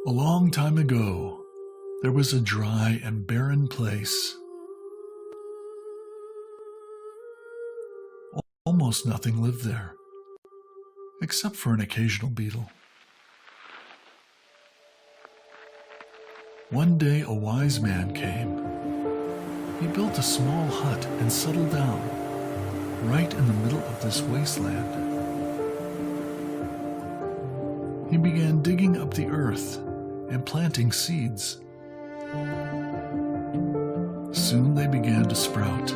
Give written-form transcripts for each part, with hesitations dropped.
A long time ago, there was a dry and barren place. Almost nothing lived there, except for an occasional beetle. One day a wise man came. He built a small hut and settled down right in the middle of this wasteland. He began digging up the earth and planting seeds. Soon they began to sprout.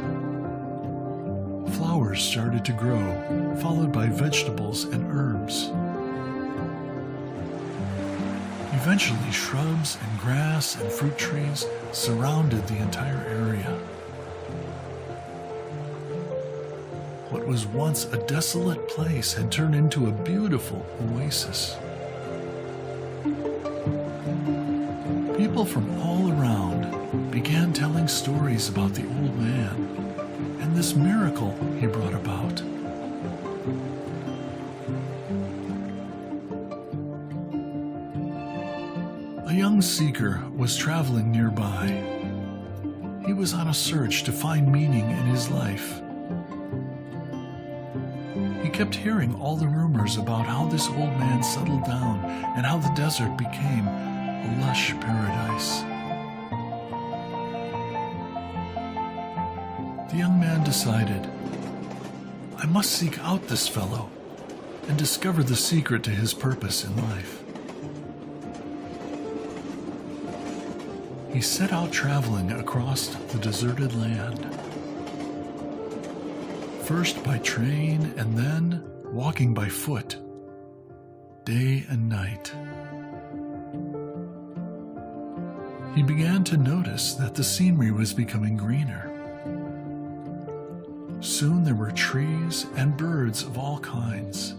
Flowers started to grow, followed by vegetables and herbs. Eventually, shrubs and grass and fruit trees surrounded the entire area. What was once a desolate place had turned into a beautiful oasis. People from all around began telling stories about the old man and this miracle he brought about. A young seeker was traveling nearby. He was on a search to find meaning in his life. He kept hearing all the rumors about how this old man settled down and how the desert became a lush paradise. The young man decided, I must seek out this fellow and discover the secret to his purpose in life. He set out traveling across the deserted land, first by train and then walking by foot, day and night. He began to notice that the scenery was becoming greener. Soon there were trees and birds of all kinds.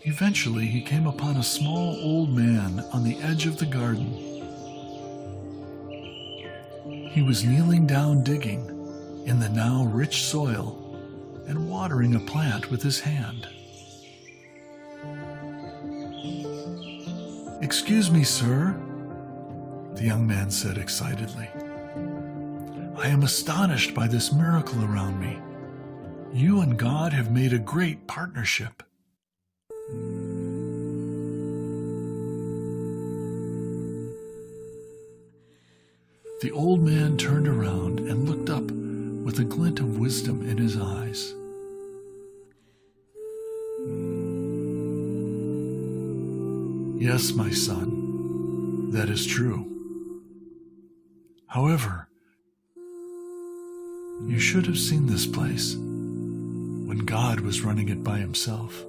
Eventually he came upon a small old man on the edge of the garden. He was kneeling down digging in the now rich soil and watering a plant with his hand. "Excuse me, sir," the young man said excitedly. "I am astonished by this miracle around me. You and God have made a great partnership." The old man turned around and looked up with a glint of wisdom in his eyes. "Yes, my son, that is true. However, you should have seen this place when God was running it by himself."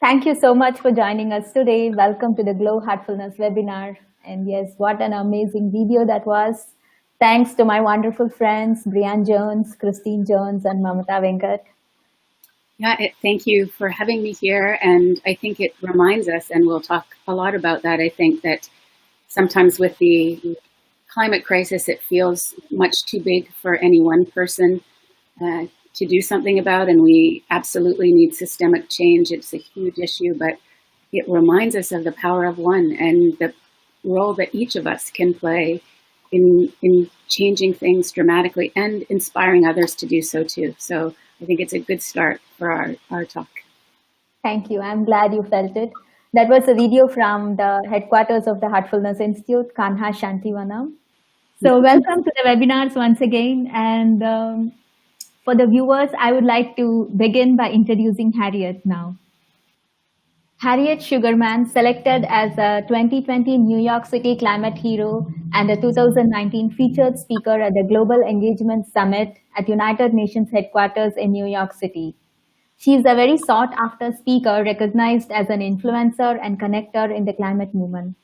Thank you so much for joining us today. Welcome to the Glow Heartfulness webinar. And yes, what an amazing video that was. Thanks to my wonderful friends, Brian Jones, Christine Jones, and Mamata Venkat. Yeah, thank you for having me here. And I think it reminds us, and we'll talk a lot about that, I think that sometimes with the climate crisis, it feels much too big for any one person to do something about, and we absolutely need systemic change. It's a huge issue, but it reminds us of the power of one and the role that each of us can play in changing things dramatically and inspiring others to do so too. So I think it's a good start for our talk. Thank you. I'm glad you felt it. That was a video from the headquarters of the Heartfulness Institute, Kanha Shantivanam. So welcome to the webinars once again. And for the viewers, I would like to begin by introducing Harriet now. Harriet Shugarman, selected as a 2020 New York City Climate Hero and a 2019 featured speaker at the Global Engagement Summit at United Nations headquarters in New York City. She is a very sought-after speaker recognized as an influencer and connector in the climate movement.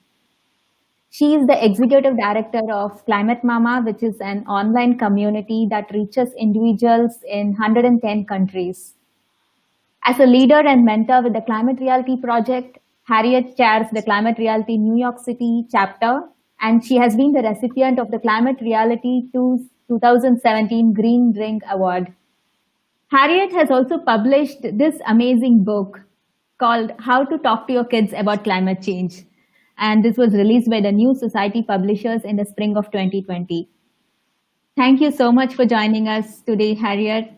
She is the executive director of ClimateMama, which is an online community that reaches individuals in 110 countries. As a leader and mentor with the Climate Reality Project, Harriet chairs the Climate Reality New York City chapter, and she has been the recipient of the Climate Reality 2017 Green Ring Award. Harriet has also published this amazing book called How to Talk to Your Kids About Climate Change. And this was released by the New Society Publishers in the spring of 2020. Thank you so much for joining us today, Harriet.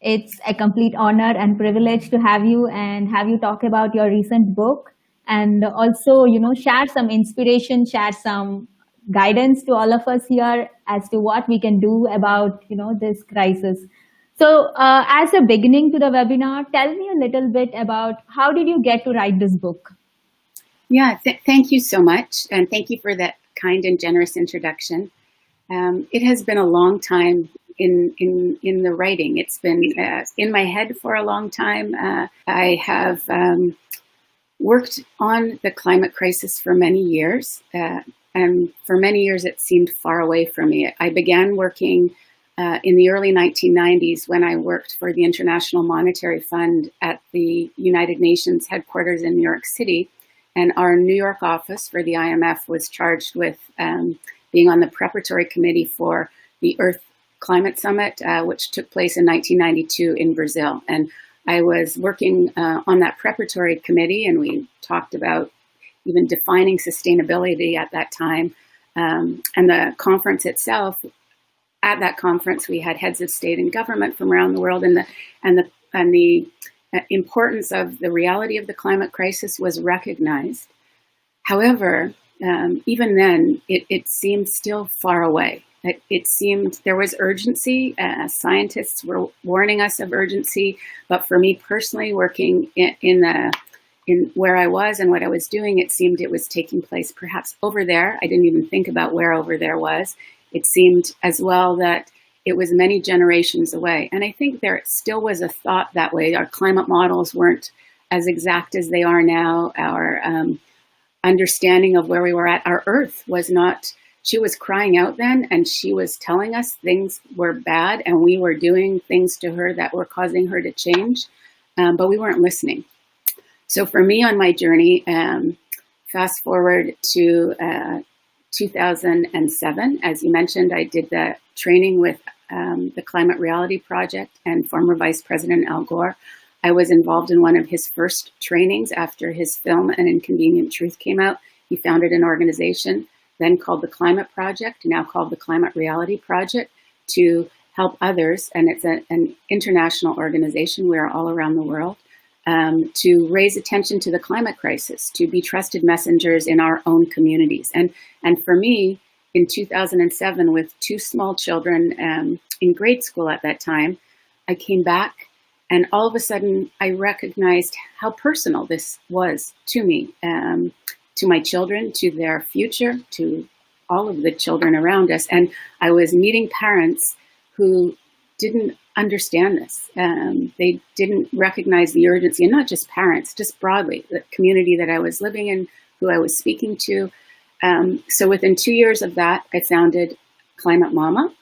It's a complete honor and privilege to have you and have you talk about your recent book and also, share some inspiration, share some guidance to all of us here as to what we can do about, this crisis. So as a beginning to the webinar, tell me a little bit about how did you get to write this book? Yeah, thank you so much. And thank you for that kind and generous introduction. It has been a long time in the writing. It's been in my head for a long time. I have worked on the climate crisis for many years. And for many years, it seemed far away from me. I began working in the early 1990s when I worked for the International Monetary Fund at the United Nations headquarters in New York City. And our New York office for the IMF was charged with being on the preparatory committee for the Earth Climate Summit, which took place in 1992 in Brazil. And I was working on that preparatory committee, and we talked about even defining sustainability at that time. And the conference itself, at that conference, we had heads of state and government from around the world, and the importance of the reality of the climate crisis was recognized. However, even then, it seemed still far away. It seemed there was urgency. Scientists were warning us of urgency, but for me personally, working in where I was and what I was doing, it seemed it was taking place perhaps over there. I didn't even think about where over there was. It seemed as well that it was many generations away. And I think there still was a thought that way. Our climate models weren't as exact as they are now. Our understanding of where we were at, our Earth was not. She was crying out then, and she was telling us things were bad, and we were doing things to her that were causing her to change, but we weren't listening. So for me on my journey, fast forward to 2007, as you mentioned, I did the training with the Climate Reality Project and former Vice President Al Gore. I was involved in one of his first trainings after his film An Inconvenient Truth came out. He founded an organization then called the Climate Project, now called the Climate Reality Project, to help others, and it's an international organization. We're all around the world, to raise attention to the climate crisis, to be trusted messengers in our own communities. And for me, in 2007, with two small children in grade school at that time, I came back, and all of a sudden, I recognized how personal this was to me, to my children, to their future, to all of the children around us. And I was meeting parents who didn't understand this. They didn't recognize the urgency, and not just parents, just broadly, the community that I was living in, who I was speaking to. So within 2 years of that, I founded ClimateMama,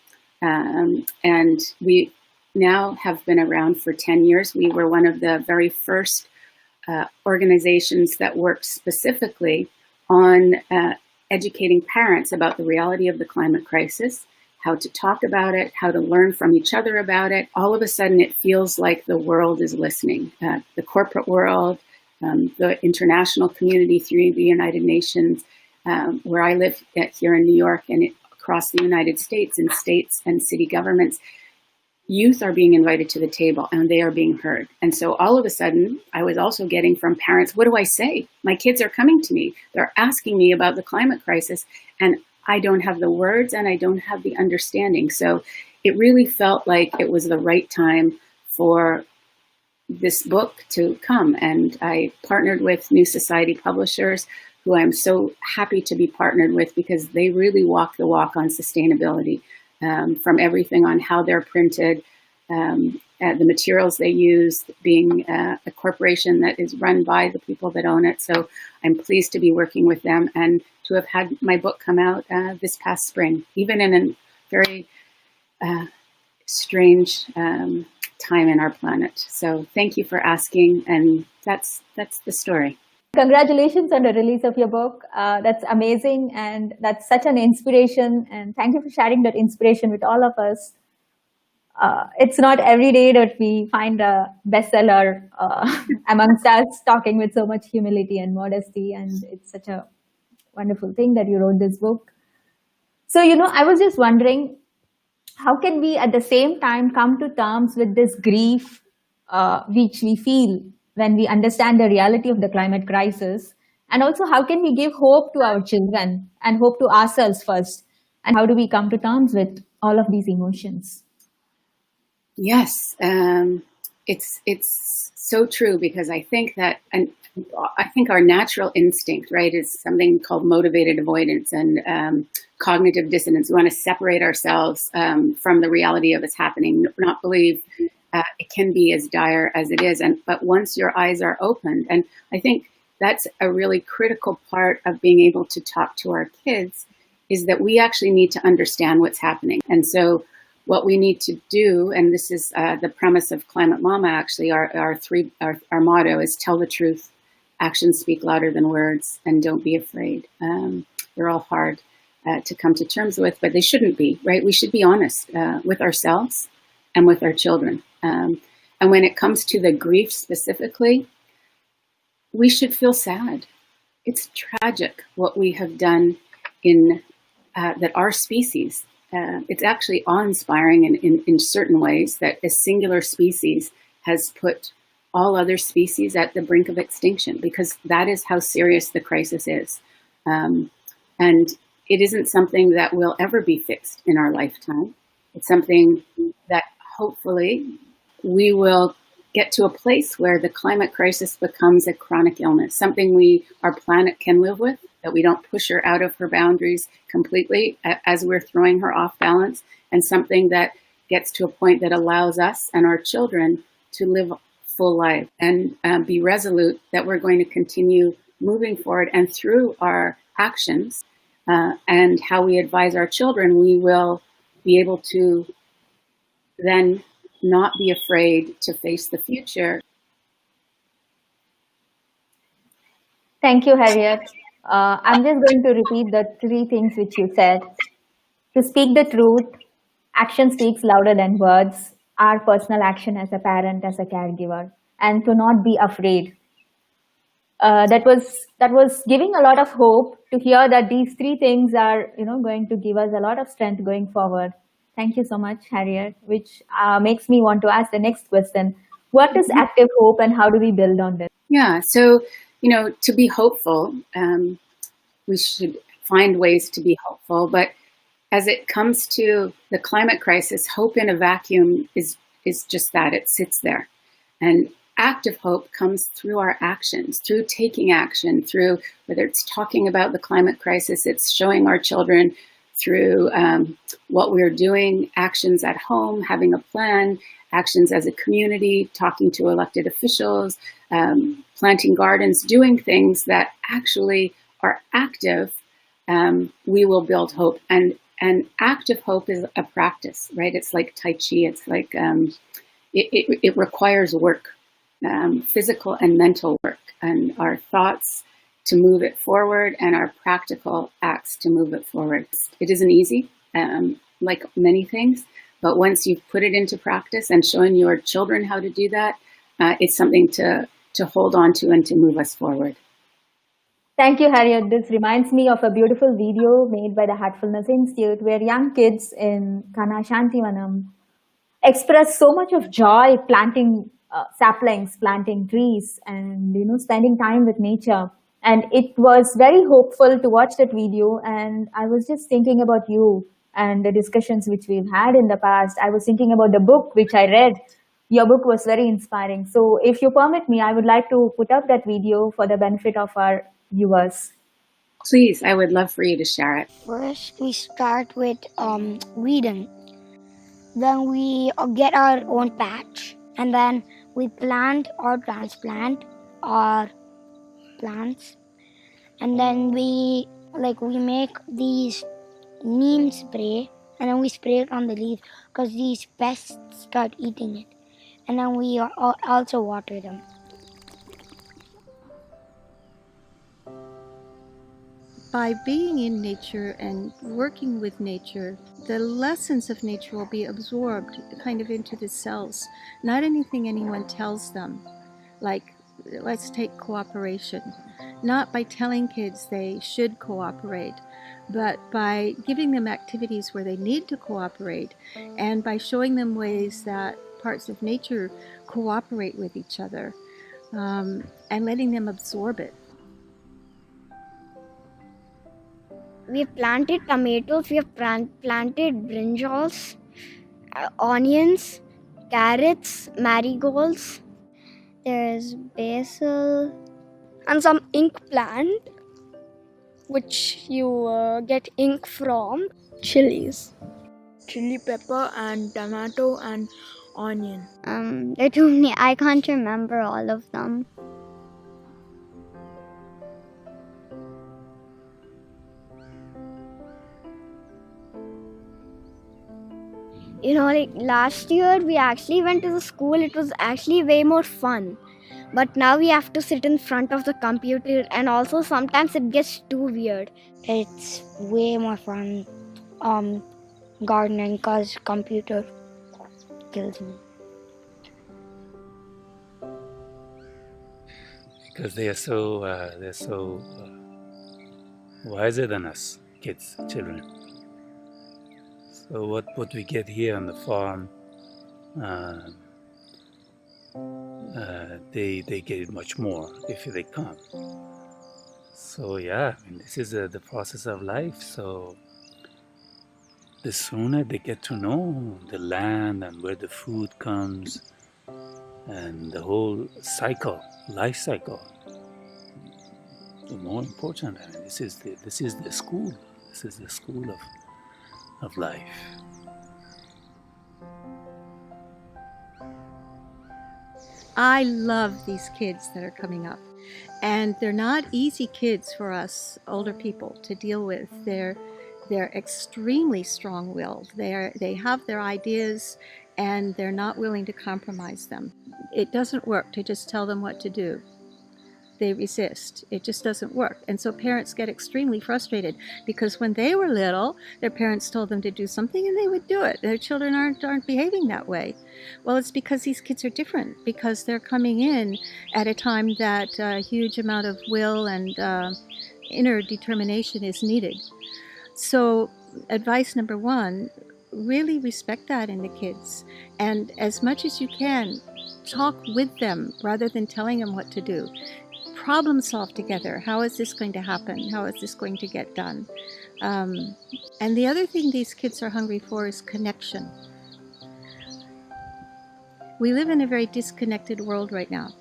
and we now have been around for 10 years. We were one of the very first organizations that worked specifically on educating parents about the reality of the climate crisis, how to talk about it, how to learn from each other about it. All of a sudden, it feels like the world is listening. The corporate world, the international community through the United Nations, where I live here in New York and across the United States, in states and city governments, youth are being invited to the table and they are being heard. And so all of a sudden, I was also getting from parents, what do I say? My kids are coming to me. They're asking me about the climate crisis, and I don't have the words and I don't have the understanding. So it really felt like it was the right time for this book to come. And I partnered with New Society Publishers, who I'm so happy to be partnered with because they really walk the walk on sustainability. From everything on how they're printed, the materials they use, being a corporation that is run by the people that own it. So I'm pleased to be working with them and to have had my book come out this past spring, even in a very strange time in our planet. So thank you for asking, and that's the story. Congratulations on the release of your book. That's amazing, and that's such an inspiration. And thank you for sharing that inspiration with all of us. It's not every day that we find a bestseller amongst us, talking with so much humility and modesty. And it's such a wonderful thing that you wrote this book. So, I was just wondering, how can we at the same time come to terms with this grief which we feel when we understand the reality of the climate crisis? And also, how can we give hope to our children and hope to ourselves first? And how do we come to terms with all of these emotions? Yes, it's so true, because I think that, and I think our natural instinct, right, is something called motivated avoidance and cognitive dissonance. We want to separate ourselves from the reality of what's happening, not believe it can be as dire as it is. But once your eyes are opened, and I think that's a really critical part of being able to talk to our kids, is that we actually need to understand what's happening. And so what we need to do, and this is the premise of ClimateMama, actually, our motto is tell the truth, actions speak louder than words, and don't be afraid. They're all hard to come to terms with, but they shouldn't be, right? We should be honest with ourselves and with our children. And when it comes to the grief specifically, we should feel sad. It's tragic what we have done in that our species. It's actually awe-inspiring in certain ways that a singular species has put all other species at the brink of extinction, because that is how serious the crisis is. And it isn't something that will ever be fixed in our lifetime. It's something that hopefully we will get to a place where the climate crisis becomes a chronic illness, something our planet can live with, that we don't push her out of her boundaries completely as we're throwing her off balance, and something that gets to a point that allows us and our children to live full life and be resolute that we're going to continue moving forward. And through our actions and how we advise our children, we will be able to then not be afraid to face the future. Thank you, Harriet. I'm just going to repeat the 3 things which you said. To speak the truth, action speaks louder than words, our personal action as a parent, as a caregiver, and to not be afraid. That was giving a lot of hope to hear that these 3 things are going to give us a lot of strength going forward. Thank you so much, Harriet, which makes me want to ask the next question. What is active hope and how do we build on this? Yeah, so, to be hopeful, we should find ways to be hopeful. But as it comes to the climate crisis, hope in a vacuum is just that. It sits there. And active hope comes through our actions, through taking action, through whether it's talking about the climate crisis, it's showing our children through what we're doing, actions at home, having a plan, actions as a community, talking to elected officials, planting gardens, doing things that actually are active, we will build hope. And active hope is a practice, right? It's like Tai Chi. It's like it requires work, physical and mental work, and our thoughts to move it forward and our practical acts to move it forward. It isn't easy, like many things, but once you've put it into practice and shown your children how to do that, it's something to hold on to and to move us forward. Thank you, Harriet. This reminds me of a beautiful video made by the Heartfulness Institute where young kids in Kanha Shantivanam express so much of joy planting saplings, planting trees, and spending time with nature. And it was very hopeful to watch that video. And I was just thinking about you and the discussions which we've had in the past. I was thinking about the book which I read. Your book was very inspiring. So if you permit me, I would like to put up that video for the benefit of our viewers. Please, I would love for you to share it. First, we start with weeding. Then we get our own patch, and then we plant or transplant our plants, and then we make these neem spray, and then we spray it on the leaves because these pests start eating it, and then we also water them. By being in nature and working with nature, the lessons of nature will be absorbed kind of into the cells. Not anything anyone tells them, like let's take cooperation. Not by telling kids they should cooperate, but by giving them activities where they need to cooperate, and by showing them ways that parts of nature cooperate with each other, and letting them absorb it. We have planted tomatoes, we have planted brinjals, onions, carrots, marigolds. There's basil and some ink plant, which you get ink from. Chilies, chili pepper and tomato and onion. There are too many. I can't remember all of them. Last year we actually went to the school. It was actually way more fun. But now we have to sit in front of the computer, and also sometimes it gets too weird. It's way more fun gardening because computer kills me. Because they are so wiser than us, kids, children. So what we get here on the farm, they get it much more if they come. So yeah, this is the process of life. So the sooner they get to know the land and where the food comes and the whole cycle, life cycle, the more important. This is the school. This is the school of life. I love these kids that are coming up, and they're not easy kids for us older people to deal with. They're extremely strong-willed. They have their ideas, and they're not willing to compromise them. It doesn't work to just tell them what to do. They resist. It just doesn't work. And so parents get extremely frustrated because when they were little, their parents told them to do something and they would do it. Their children aren't behaving that way. Well, it's because these kids are different, because they're coming in at a time that a huge amount of will and inner determination is needed. So advice number one, really respect that in the kids. And as much as you can, talk with them rather than telling them what to do. Problem solve together. How is this going to happen? How is this going to get done? And the other thing these kids are hungry for is connection. We live in a very disconnected world right now.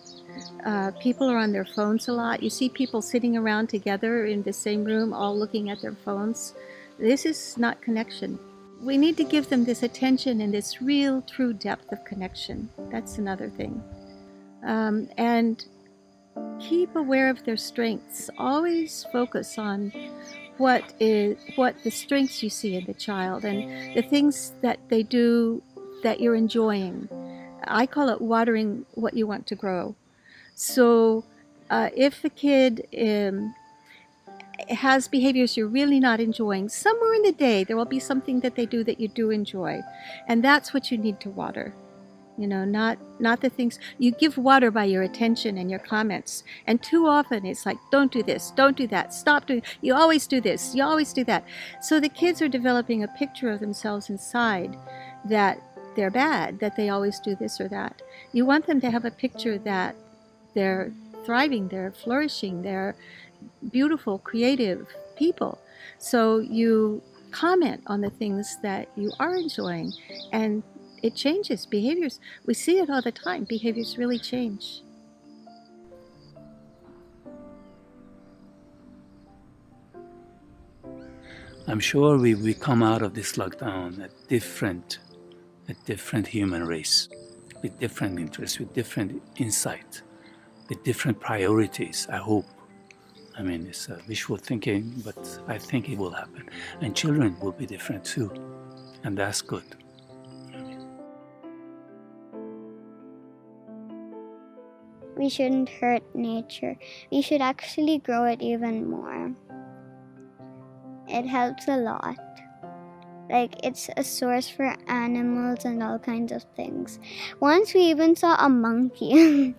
People are on their phones a lot. You see people sitting around together in the same room, all looking at their phones. This is not connection. We need to give them this attention and this real, true depth of connection. That's another thing. And keep aware of their strengths. Always focus on what the strengths you see in the child and the things that they do that you're enjoying. I call it watering what you want to grow. So if the kid has behaviors you're really not enjoying, somewhere in the day there will be something that they do that you do enjoy, and that's what you need to water. Not the things you give water by your attention and your comments. And too often it's like, don't do this, don't do that, stop doing, you always do this, you always do that. So the kids are developing a picture of themselves inside that they're bad, that they always do this or that. You want them to have a picture that they're thriving, they're flourishing, they're beautiful, creative people. So you comment on the things that you are enjoying, and it changes behaviors. We see it all the time. Behaviors really change. I'm sure we come out of this lockdown a different human race, with different interests, with different insight, with different priorities, I hope. I mean, it's wishful thinking, but I think it will happen. And children will be different too, and that's good. We shouldn't hurt nature. We should actually grow it even more. It helps a lot. Like, it's a source for animals and all kinds of things. Once we even saw a monkey.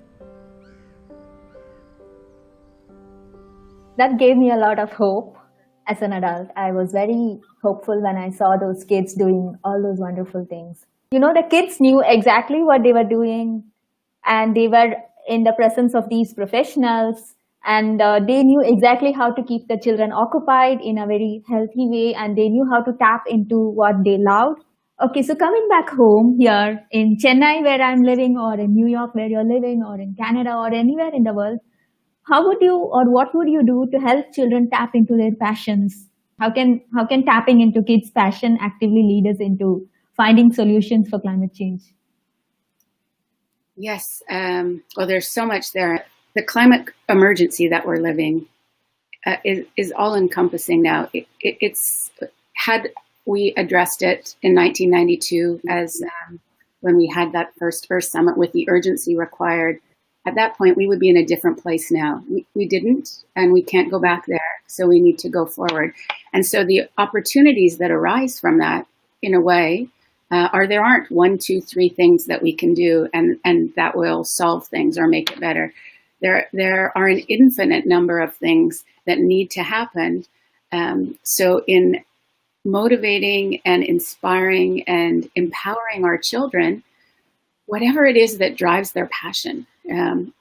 That gave me a lot of hope as an adult. I was very hopeful when I saw those kids doing all those wonderful things. The kids knew exactly what they were doing, and they were in the presence of these professionals, and they knew exactly how to keep the children occupied in a very healthy way, and they knew how to tap into what they loved. Okay, so coming back home here in Chennai, where I'm living, or in New York, where you're living, or in Canada, or anywhere in the world, how would you, or what would you do to help children tap into their passions? How can tapping into kids' passion actively lead us into finding solutions for climate change? Yes, well, there's so much there. The climate emergency that we're living is all-encompassing now. It's had we addressed it in 1992 as when we had that first Earth Summit with the urgency required. At that point, we would be in a different place now. We didn't, and we can't go back there, so we need to go forward. And so the opportunities that arise from that, in a way, there aren't 1, 2, 3 things that we can do and that will solve things or make it better. There are an infinite number of things that need to happen. So in motivating and inspiring and empowering our children, whatever it is that drives their passion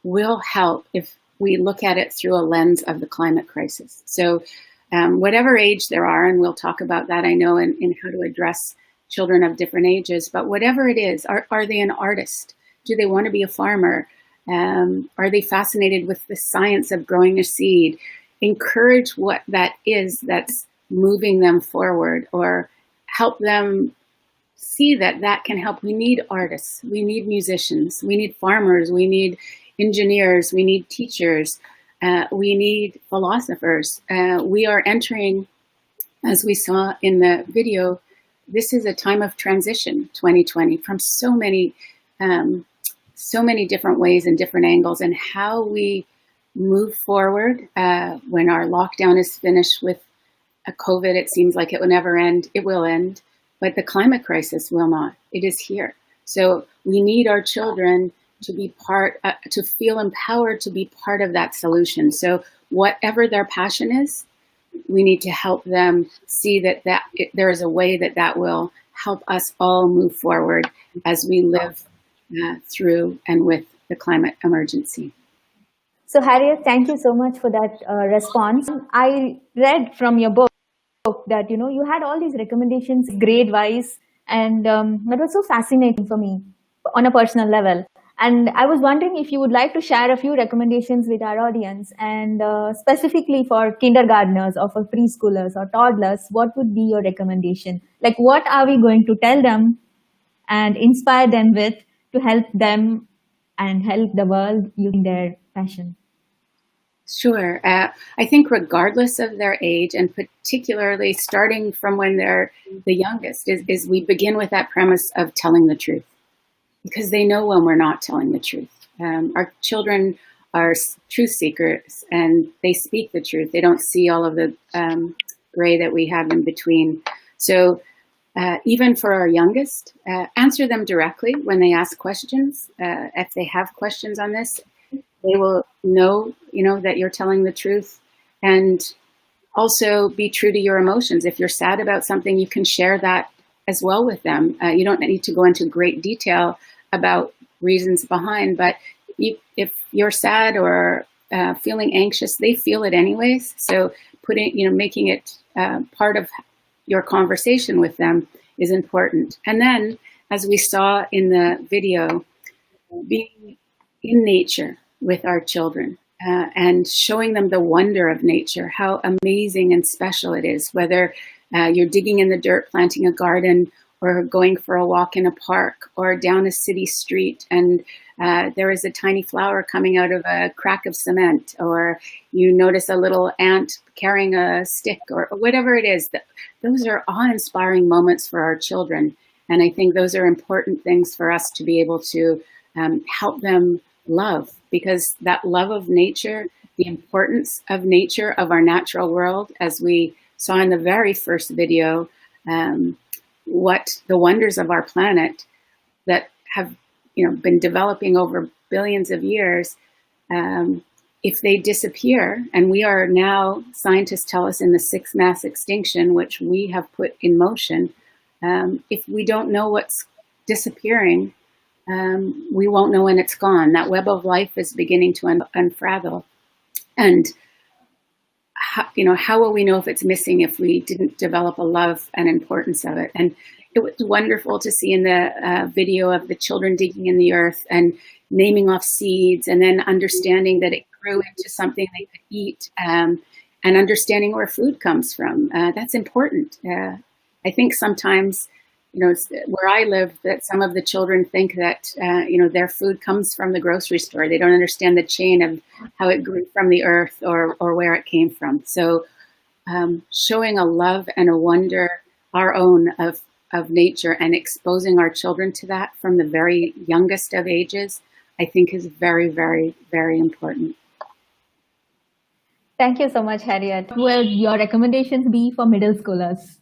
will help if we look at it through a lens of the climate crisis. So whatever age there are, and we'll talk about that, I know, in how to address children of different ages, but whatever it is, are they an artist? Do they want to be a farmer? Are they fascinated with the science of growing a seed? Encourage what that is that's moving them forward, or help them see that can help. We need artists, we need musicians, we need farmers, we need engineers, we need teachers, we need philosophers. We are entering, as we saw in the video, this is a time of transition, 2020, from so many different ways and different angles, and how we move forward when our lockdown is finished with COVID. It seems like it will never end. It will end, but the climate crisis will not. It is here. So we need our children to be to feel empowered to be part of that solution. So whatever their passion is, we need to help them see that there is a way that will help us all move forward as we live through and with the climate emergency. So Harriet, thank you so much for that response. I read from your book that you had all these recommendations grade wise, and that was so fascinating for me on a personal level. And I was wondering if you would like to share a few recommendations with our audience, and specifically for kindergartners or for preschoolers or toddlers, what would be your recommendation? Like, what are we going to tell them and inspire them with to help them and help the world using their passion? Sure. I think regardless of their age, and particularly starting from when they're the youngest, is we begin with that premise of telling the truth, because they know when we're not telling the truth. Our children are truth seekers, and they speak the truth. They don't see all of the gray that we have in between. So even for our youngest, answer them directly when they ask questions. If they have questions on this, they will know, that you're telling the truth. And also be true to your emotions. If you're sad about something, you can share that as well with them. You don't need to go into great detail about reasons behind, but if you're sad or feeling anxious, they feel it anyways. So making it part of your conversation with them is important. And then, as we saw in the video, being in nature with our children and showing them the wonder of nature, how amazing and special it is, whether you're digging in the dirt, planting a garden, or going for a walk in a park or down a city street, and there is a tiny flower coming out of a crack of cement, or you notice a little ant carrying a stick, or whatever it is. Those are awe-inspiring moments for our children. And I think those are important things for us to be able to help them love, because that love of nature, the importance of nature, of our natural world, as we saw in the very first video, what the wonders of our planet that have been developing over billions of years, if they disappear, and we are now, scientists tell us, in the sixth mass extinction, which we have put in motion, if we don't know what's disappearing, we won't know when it's gone. That web of life is beginning to unravel. And how will we know if it's missing if we didn't develop a love and importance of it? And it was wonderful to see in the video of the children digging in the earth and naming off seeds, and then understanding that it grew into something they could eat, and understanding where food comes from. That's important. I think sometimes, where I live, that some of the children think that, their food comes from the grocery store. They don't understand the chain of how it grew from the earth or where it came from. So showing a love and a wonder, our own, of nature, and exposing our children to that from the very youngest of ages, I think is very, very, very important. Thank you so much, Harriet. What will your recommendations be for middle schoolers?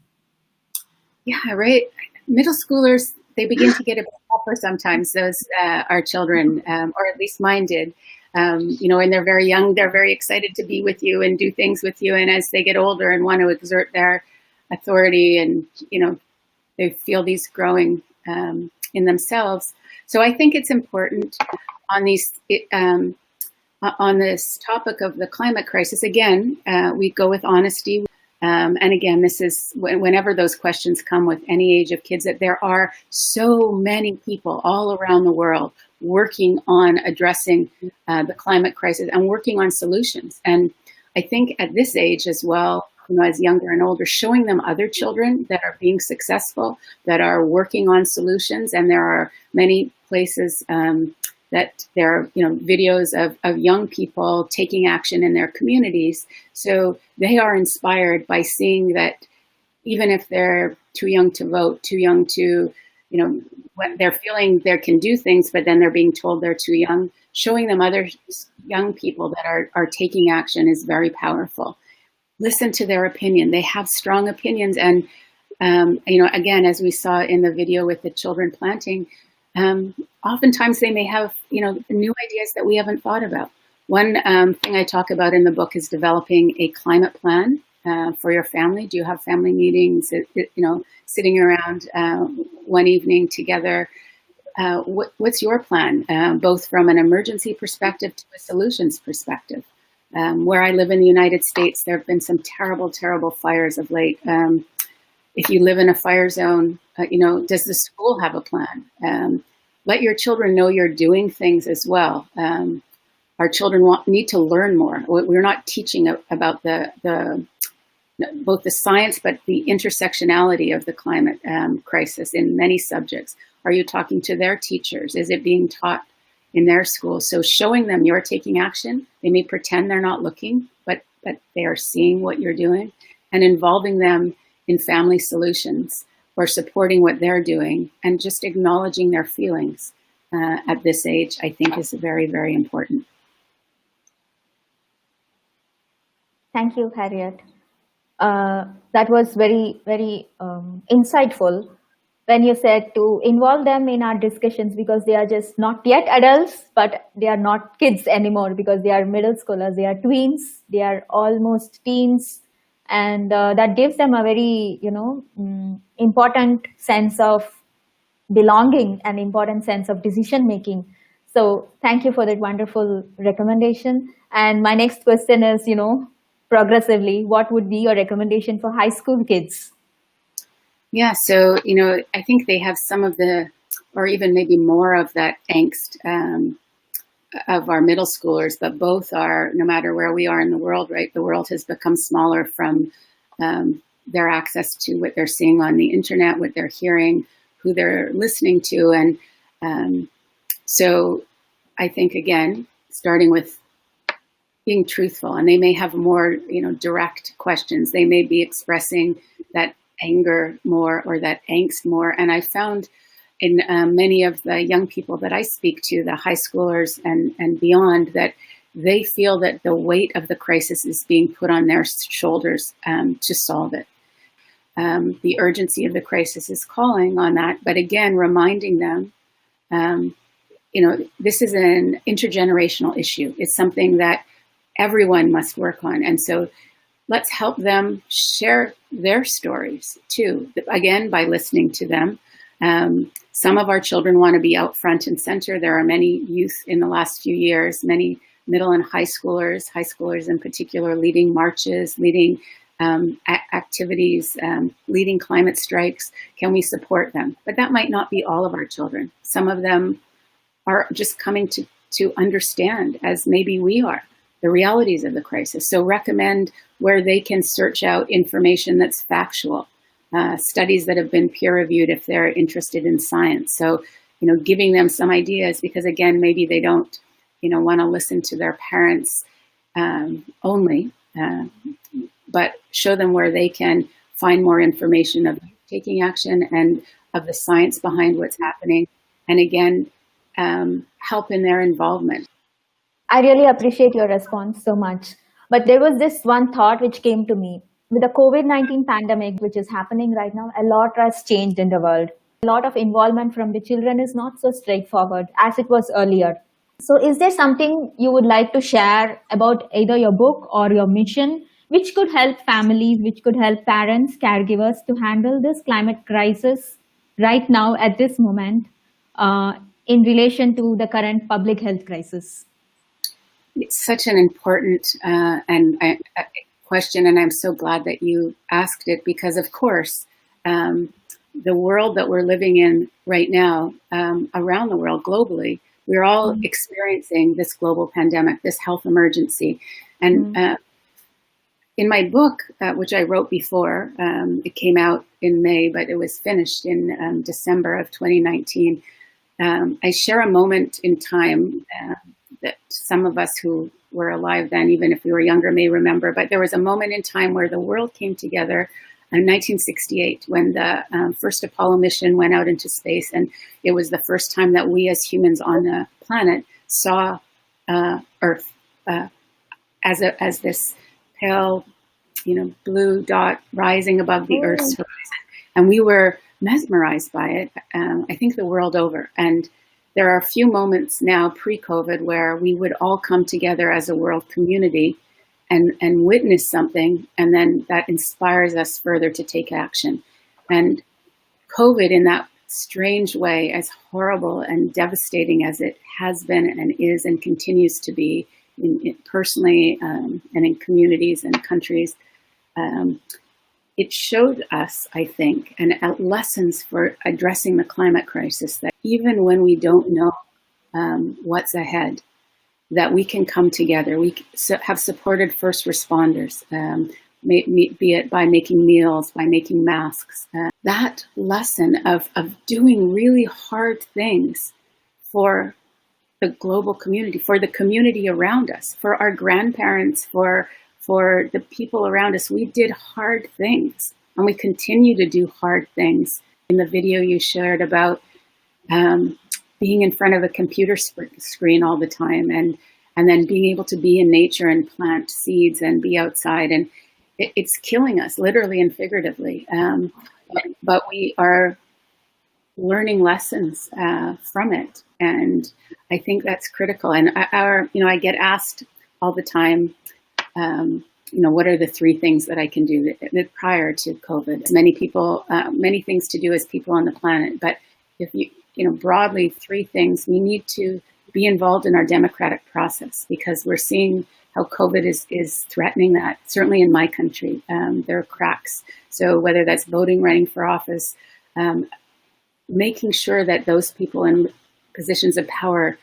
Yeah, right. Middle schoolers, they begin to get a bit tougher sometimes, those our children, or at least mine did. When they're very young, they're very excited to be with you and do things with you. And as they get older and want to exert their authority, and, they feel these growing in themselves. So I think it's important on this topic of the climate crisis. Again, we go with honesty. And again, this is whenever those questions come with any age of kids, that there are so many people all around the world working on addressing the climate crisis and working on solutions. And I think at this age as well, as younger and older, showing them other children that are being successful, that are working on solutions. And there are many places that there are videos of young people taking action in their communities. So they are inspired by seeing that even if they're too young to vote, too young to, they're feeling they can do things, but then they're being told they're too young. Showing them other young people that are taking action is very powerful. Listen to their opinion. They have strong opinions. And, again, as we saw in the video with the children planting, oftentimes they may have, new ideas that we haven't thought about. One thing I talk about in the book is developing a climate plan for your family. Do you have family meetings, sitting around one evening together? What's your plan, both from an emergency perspective to a solutions perspective? Where I live in the United States, there have been some terrible, terrible fires of late. If you live in a fire zone, does the school have a plan? let your children know you're doing things as well. Our children need to learn more. We're not teaching about both the science, but the intersectionality of the climate crisis in many subjects. Are you talking to their teachers? Is it being taught in their schools? So showing them you're taking action. They may pretend they're not looking, but they are seeing what you're doing, and involving them in family solutions or supporting what they're doing, and just acknowledging their feelings at this age, I think is very, very important. Thank you, Harriet. That was very, very insightful when you said to involve them in our discussions, because they are just not yet adults, but they are not kids anymore, because they are middle schoolers, they are tweens, they are almost teens. And that gives them a very, important sense of belonging and important sense of decision making. So thank you for that wonderful recommendation. And my next question is, progressively, what would be your recommendation for high school kids? Yeah, so, I think they have some of the, or even maybe more of that angst of our middle schoolers, but both are, no matter where we are in the world, right? The world has become smaller from their access to what they're seeing on the internet, what they're hearing, who they're listening to. And so I think, again, starting with being truthful, and they may have more, direct questions. They may be expressing that anger more or that angst more. And I found in many of the young people that I speak to, the high schoolers and beyond, that they feel that the weight of the crisis is being put on their shoulders to solve it. The urgency of the crisis is calling on that, but again, reminding them, this is an intergenerational issue. It's something that everyone must work on. And so let's help them share their stories too, again, by listening to them. Some of our children want to be out front and center. There are many youth in the last few years, many middle and high schoolers in particular, leading marches, leading activities, leading climate strikes. Can we support them? But that might not be all of our children. Some of them are just coming to understand, as maybe we are, the realities of the crisis. So recommend where they can search out information that's factual, studies that have been peer reviewed if they're interested in science. So, giving them some ideas, because again, maybe they don't, want to listen to their parents only, but show them where they can find more information of taking action and of the science behind what's happening. And again, help in their involvement. I really appreciate your response so much. But there was this one thought which came to me. With the COVID-19 pandemic, which is happening right now, a lot has changed in the world. A lot of involvement from the children is not so straightforward as it was earlier. So is there something you would like to share about either your book or your mission, which could help families, which could help parents, caregivers to handle this climate crisis right now at this moment in relation to the current public health crisis? It's such an important question, and I'm so glad that you asked it, because of course, the world that we're living in right now, around the world globally, we're all experiencing this global pandemic, this health emergency. And in my book, which I wrote before, it came out in May, but it was finished in December of 2019. I share a moment in time that some of us who were alive then, even if we were younger, may remember. But there was a moment in time where the world came together in 1968, when the first Apollo mission went out into space. And it was the first time that we as humans on the planet saw Earth as this pale, blue dot rising above the Earth's horizon. And we were mesmerized by it, I think the world over. And there are a few moments now pre-COVID where we would all come together as a world community and witness something, and then that inspires us further to take action. And COVID, in that strange way, as horrible and devastating as it has been and is and continues to be personally and in communities and countries, it showed us, I think, and lessons for addressing the climate crisis, that even when we don't know what's ahead, that we can come together. We have supported first responders, be it by making meals, by making masks. That lesson of doing really hard things for the global community, for the community around us, for our grandparents, for the people around us. We did hard things, and we continue to do hard things. In the video you shared about being in front of a computer screen all the time, and then being able to be in nature and plant seeds and be outside, and it's killing us, literally and figuratively. But we are learning lessons from it, and I think that's critical. And I get asked all the time, what are the 3 things that I can do that prior to COVID? Many things to do as people on the planet, but if broadly 3 things, we need to be involved in our democratic process, because we're seeing how COVID is threatening that. Certainly in my country, there are cracks. So whether that's voting, running for office, making sure that those people in positions of power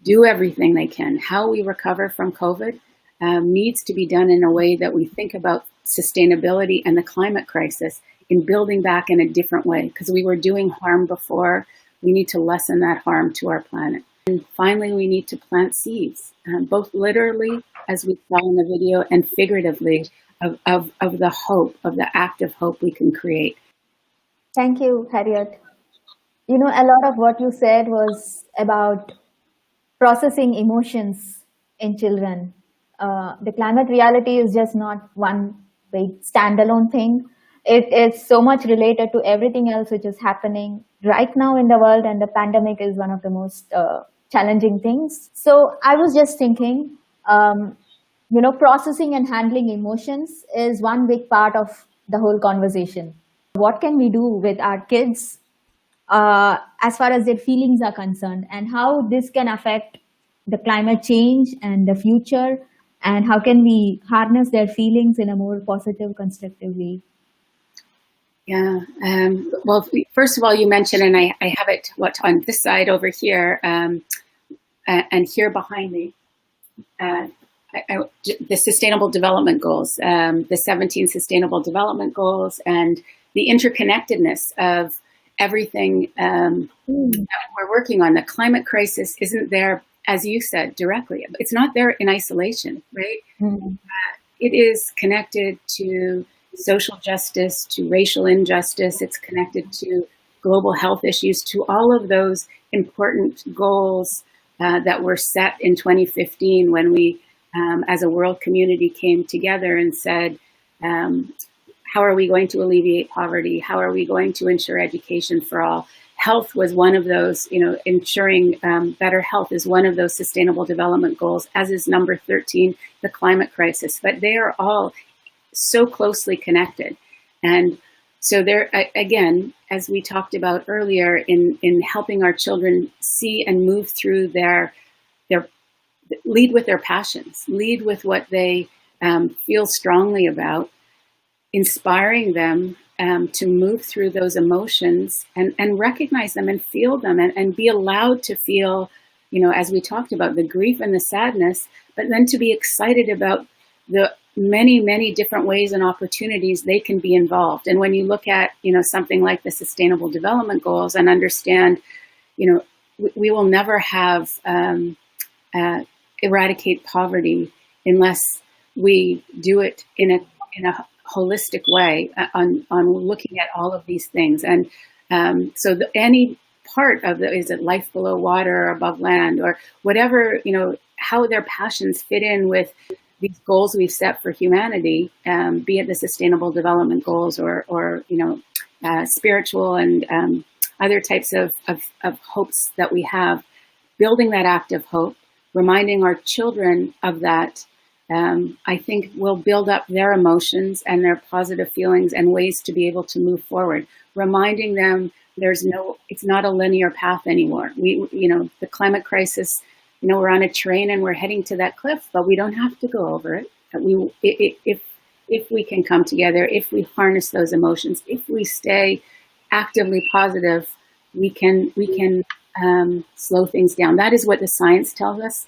do everything they can. How we recover from COVID needs to be done in a way that we think about sustainability and the climate crisis in building back in a different way, because we were doing harm before. We need to lessen that harm to our planet. And finally, we need to plant seeds, both literally, as we saw in the video, and figuratively, of the hope, of the act of hope we can create. Thank you, Harriet. A lot of what you said was about processing emotions in children. The climate reality is just not one big standalone thing. It is so much related to everything else which is happening right now in the world, and the pandemic is one of the most challenging things. So I was just thinking, processing and handling emotions is one big part of the whole conversation. What can we do with our kids as far as their feelings are concerned, and how this can affect the climate change and the future, and how can we harness their feelings in a more positive, constructive way? Yeah. Well, first of all, you mentioned, and I have it on this side over here, and here behind me, the Sustainable Development Goals, the 17 Sustainable Development Goals, and the interconnectedness of everything that we're working on. The climate crisis isn't there, as you said, directly. It's not there in isolation, right? Mm-hmm. It is connected to social justice, to racial injustice. It's connected to global health issues, to all of those important goals that were set in 2015 when we, as a world community, came together and said, how are we going to alleviate poverty? How are we going to ensure education for all? Health was one of those, ensuring better health is one of those sustainable development goals, as is number 13, the climate crisis. But they are all so closely connected. And so there, again, as we talked about earlier, in helping our children see and move through their lead with their passions, lead with what they feel strongly about, inspiring them to move through those emotions and recognize them and feel them and be allowed to feel, as we talked about, the grief and the sadness, but then to be excited about the many, many different ways and opportunities they can be involved. And when you look at, something like the Sustainable Development Goals and understand, we will never have eradicate poverty unless we do it in a holistic way on looking at all of these things. And so any part of is it life below water or above land, or whatever, how their passions fit in with these goals we've set for humanity, be it the Sustainable Development Goals or spiritual and other types of hopes that we have, building that act of hope, reminding our children of that, I think will build up their emotions and their positive feelings and ways to be able to move forward. Reminding them it's not a linear path anymore. The climate crisis, we're on a train and we're heading to that cliff, but we don't have to go over it. if we can come together, if we harness those emotions, if we stay actively positive, we can slow things down. That is what the science tells us.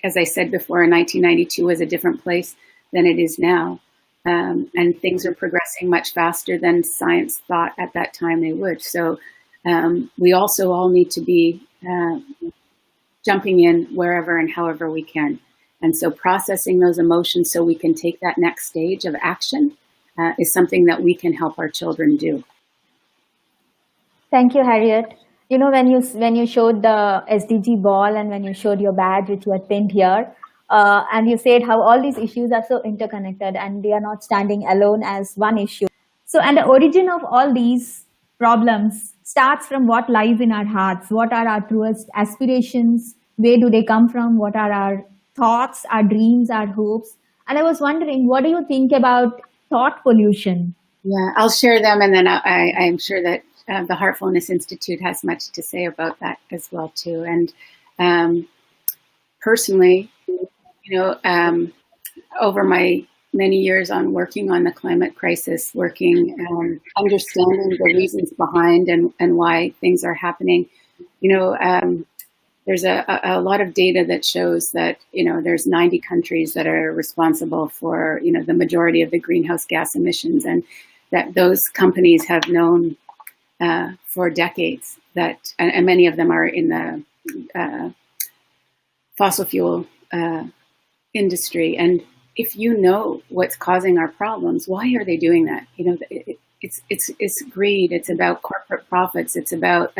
As I said before, 1992 was a different place than it is now. And things are progressing much faster than science thought at that time they would. So we also all need to be jumping in wherever and however we can. And so processing those emotions so we can take that next stage of action is something that we can help our children do. Thank you, Harriet. You know, when you showed the SDG ball and when you showed your badge, which you had pinned here, and you said how all these issues are so interconnected and they are not standing alone as one issue. So, and the origin of all these problems starts from what lies in our hearts. What are our truest aspirations? Where do they come from? What are our thoughts, our dreams, our hopes? And I was wondering, what do you think about thought pollution? Yeah, I'll share them, and then I'm sure that the Heartfulness Institute has much to say about that as well too. And personally, you know, over my many years on working on the climate crisis, understanding the reasons behind and why things are happening, you know, there's a lot of data that shows that, you know, there's 90 countries that are responsible for, you know, the majority of the greenhouse gas emissions, and that those companies have known for decades that, and many of them are in the fossil fuel industry. And if you know what's causing our problems, why are they doing that? You know, it's greed. It's about corporate profits. It's about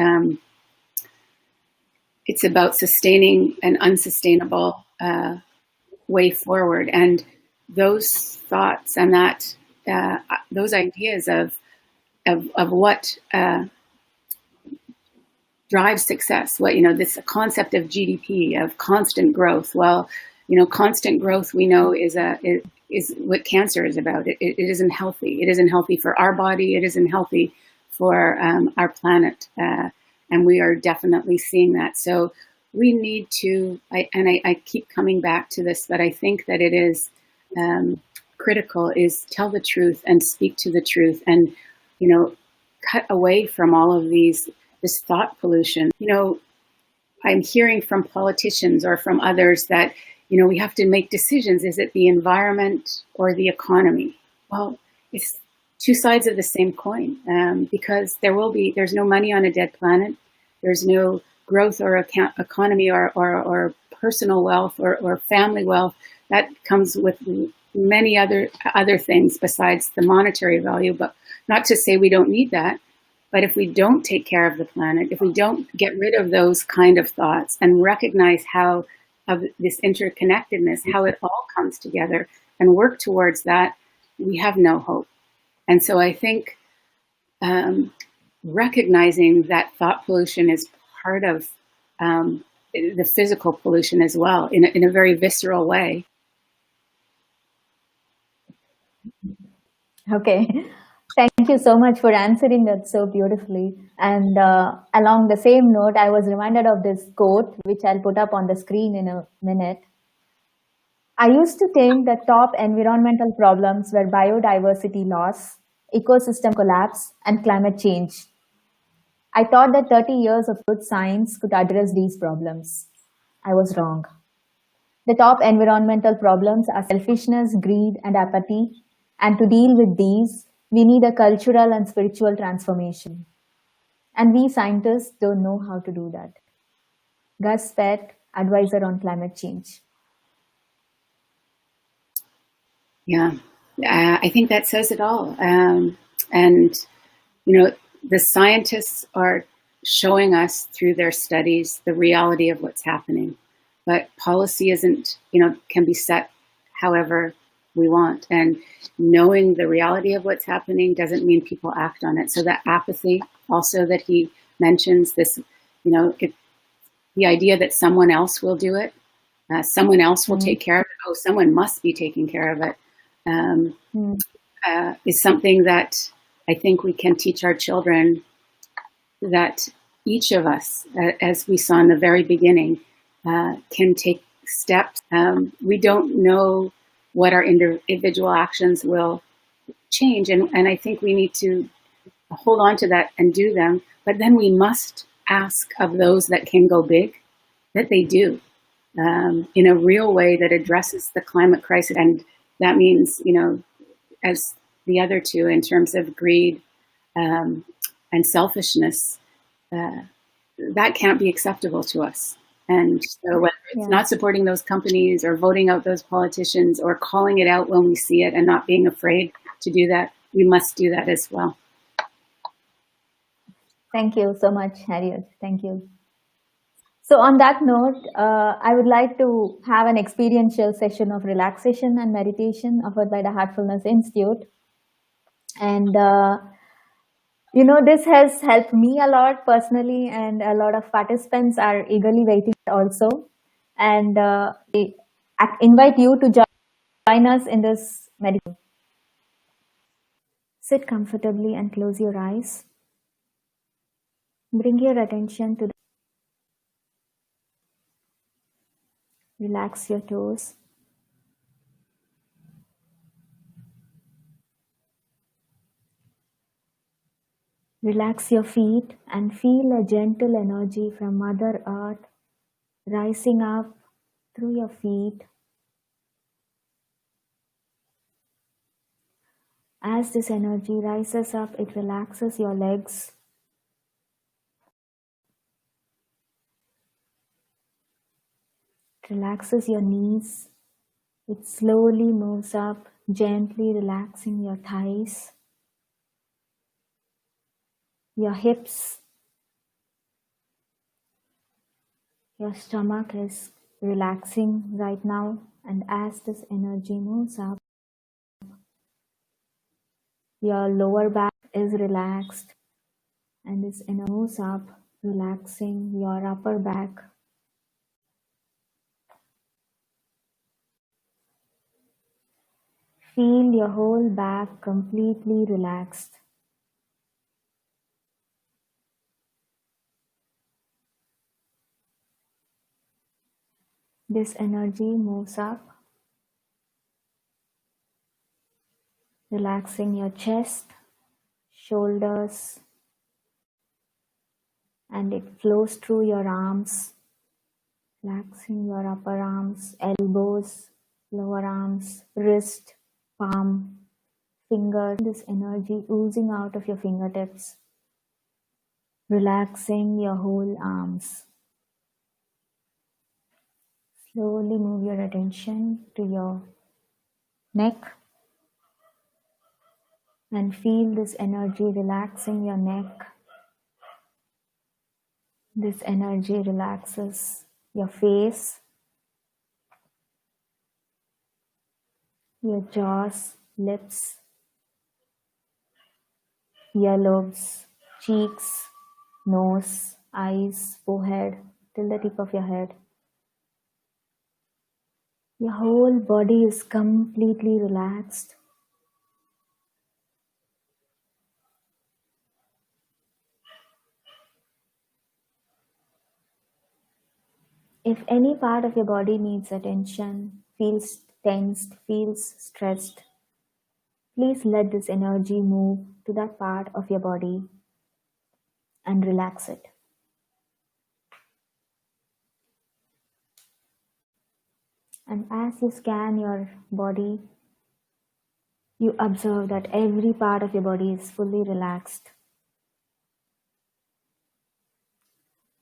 sustaining an unsustainable way forward. And those thoughts and that those ideas of what drives success, what, you know, this concept of GDP, of constant growth. Well, you know, constant growth we know is what cancer is about. It isn't healthy. It isn't healthy for our body. It isn't healthy for our planet. And we are definitely seeing that. So we need to, I keep coming back to this, but I think that it is critical, is tell the truth and speak to the truth, and, you know, cut away from all of this thought pollution. You know, I'm hearing from politicians or from others that, you know, we have to make decisions. Is it the environment or the economy? Well, it's two sides of the same coin, because there's no money on a dead planet. There's no growth or economy or personal wealth or family wealth that comes with many other things besides the monetary value. But not to say we don't need that, but if we don't take care of the planet, if we don't get rid of those kind of thoughts and recognize how of this interconnectedness, how it all comes together, and work towards that, we have no hope. And so I think recognizing that thought pollution is part of the physical pollution as well, in a very visceral way. Okay. Thank you so much for answering that so beautifully. And along the same note, I was reminded of this quote, which I'll put up on the screen in a minute. I used to think that top environmental problems were biodiversity loss, ecosystem collapse, and climate change. I thought that 30 years of good science could address these problems. I was wrong. The top environmental problems are selfishness, greed, and apathy. And to deal with these, we need a cultural and spiritual transformation. And we scientists don't know how to do that. Gus Pett, advisor on climate change. Yeah, I think that says it all. And, you know, the scientists are showing us through their studies the reality of what's happening. But policy isn't, you know, can be set however we want. And knowing the reality of what's happening doesn't mean people act on it. So that apathy also that he mentions, this, you know, the idea that someone else will do it, someone else will take care of it, oh, someone must be taking care of it, is something that I think we can teach our children, that each of us, as we saw in the very beginning, can take steps. We don't know what our individual actions will change. And I think we need to hold on to that and do them. But then we must ask of those that can go big that they do in a real way that addresses the climate crisis. And that means, as the other two, in terms of greed and selfishness, that can't be acceptable to us. And so whether it's not supporting those companies or voting out those politicians or calling it out when we see it and not being afraid to do that, we must do that as well. Thank you so much, Harriet. Thank you. So on that note, I would like to have an experiential session of relaxation and meditation offered by the Heartfulness Institute. And, this has helped me a lot personally, and a lot of participants are eagerly waiting also. And I invite you to join us in this meditation. Sit comfortably and close your eyes. Bring your attention to relax your toes. Relax your feet and feel a gentle energy from Mother Earth rising up through your feet. As this energy rises up, it relaxes your legs. It relaxes your knees. It slowly moves up, gently relaxing your thighs, your hips. Your stomach is relaxing right now, and as this energy moves up, your lower back is relaxed, and this energy moves up, relaxing your upper back. Feel your whole back completely relaxed. This energy moves up, relaxing your chest, shoulders, and it flows through your arms, relaxing your upper arms, elbows, lower arms, wrist, palm, fingers. This energy oozing out of your fingertips, relaxing your whole arms. Slowly move your attention to your neck and feel this energy relaxing your neck. This energy relaxes your face, your jaws, lips, earlobes, cheeks, nose, eyes, forehead, till the tip of your head. Your whole body is completely relaxed. If any part of your body needs attention, feels tensed, feels stressed, please let this energy move to that part of your body and relax it. And as you scan your body, you observe that every part of your body is fully relaxed.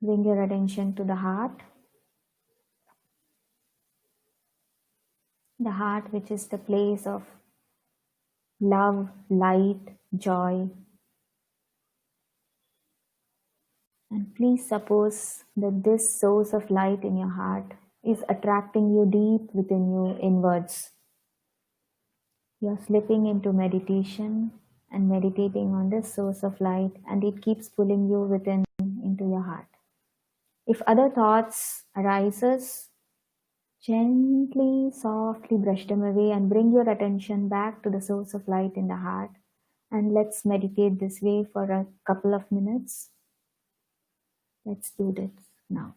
Bring your attention to the heart. The heart, which is the place of love, light, joy. And please suppose that this source of light in your heart is attracting you deep within you inwards. You're slipping into meditation and meditating on this source of light, and it keeps pulling you within into your heart. If other thoughts arises, gently, softly brush them away and bring your attention back to the source of light in the heart. And let's meditate this way for a couple of minutes. Let's do this now.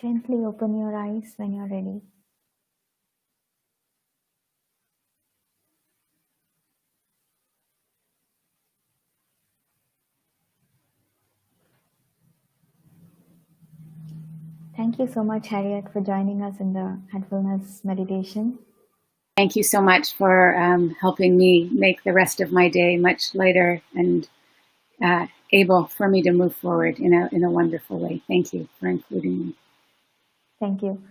Gently open your eyes when you're ready. Thank you so much, Harriet, for joining us in the Heartfulness meditation. Thank you so much for helping me make the rest of my day much lighter and able for me to move forward in a wonderful way. Thank you for including me. Thank you.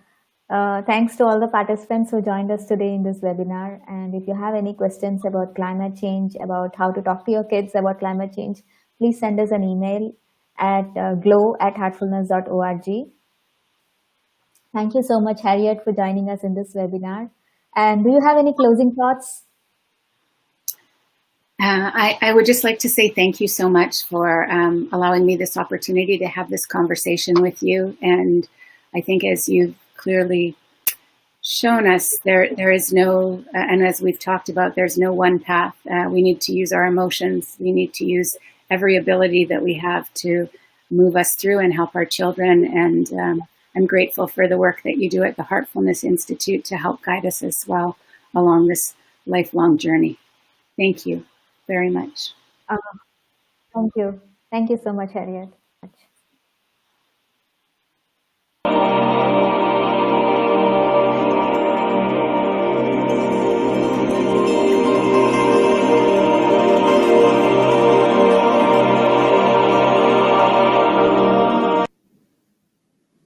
Thanks to all the participants who joined us today in this webinar. And if you have any questions about climate change, about how to talk to your kids about climate change, please send us an email at glow@heartfulness.org. Thank you so much, Harriet, for joining us in this webinar. And do you have any closing thoughts? I would just like to say thank you so much for allowing me this opportunity to have this conversation with you. And I think as you've clearly shown us, there is no, and as we've talked about, there's no one path. We need to use our emotions. We need to use every ability that we have to move us through and help our children. And I'm grateful for the work that you do at the Heartfulness Institute to help guide us as well along this lifelong journey. Thank you very much. Thank you. Thank you so much, Harriet.